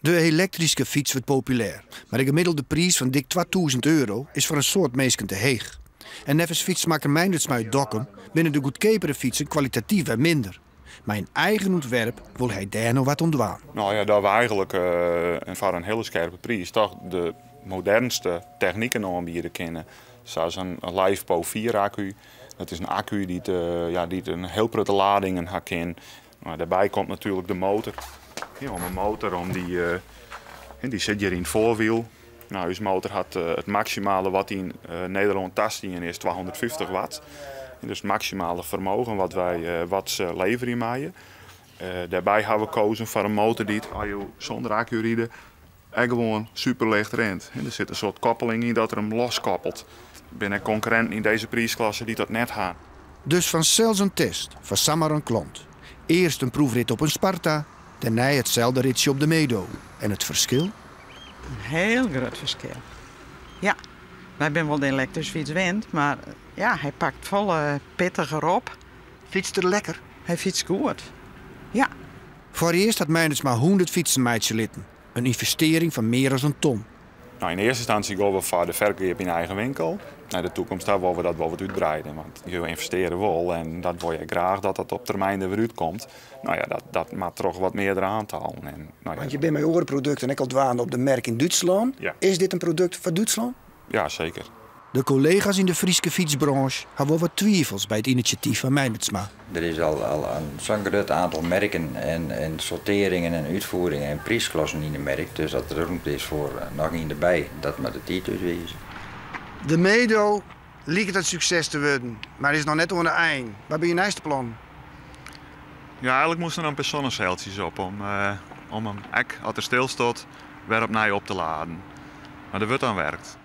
De elektrische fiets wordt populair, maar de gemiddelde prijs van dik 2000 euro is voor een soort mensen te heeg. En nevens fietsmaker Meindertsma uit Dokkum binnen de goedkepere fietsen kwalitatief en minder. Maar in eigen ontwerp wil hij daar nog wat ontwaan. Nou ja, dat we eigenlijk voor een hele scherpe prijs toch de modernste technieken aanbieden kunnen. Zoals een LiFePO 4 accu. Dat is een accu die een heel grote ladingen kan. Maar daarbij komt natuurlijk de motor. Ja, een motor die zit hier in het voorwiel. Nou, uw motor had het maximale wat in Nederland tast is 250 watt. Dus het maximale vermogen wat ze leveren in mij. Daarbij hebben we gekozen voor een motor die zonder accu rijden en gewoon super licht rent. Er zit een soort koppeling in dat er hem loskoppelt. Ik ben een concurrent in deze prijsklasse die dat net gaan. Dus van zelfs een test van Samar een klant. Eerst een proefrit op een Sparta, daarna hetzelfde ritje op de Medo. En het verschil? Een heel groot verschil. Ja, wij zijn wel de elektrische fiets gewend, maar ja, hij pakt volle pittiger op. Fietst er lekker? Hij fietst goed. Ja. Voor eerst had Meindertsma 100 fietsenmeidje litten. Een investering van meer dan een ton. Nou, in eerste instantie gaan we voor de verkoop in eigen winkel. Naar de toekomst willen we dat wel wat uitbreiden. Want je investeren wel en dat wil je graag dat het op termijn er weer uitkomt. Nou ja, dat maakt toch wat meerdere aantallen. En, nou ja, Want je bent met orenproducten en ik al dwaan op de merk in Duitsland. Ja. Is dit een product van Duitsland? Ja, zeker. De collega's in de Friese fietsbranche hebben wel wat twijfels bij het initiatief van Meindertsma. Er is al een zo'n groot aantal merken en sorteringen en uitvoeringen en prijsklassen in de merk. Dus dat er ruimte is voor nog in erbij, dat moet het niet uitwezen. De Medo lijkt het succes te worden, maar is nog net aan de eind. Waar ben je nieuwste plan? Ja, eigenlijk moesten er een paar zonnezeiltjes op om hem, als er stilstaat, weer opnieuw op te laden. Maar dat wordt dan werkt.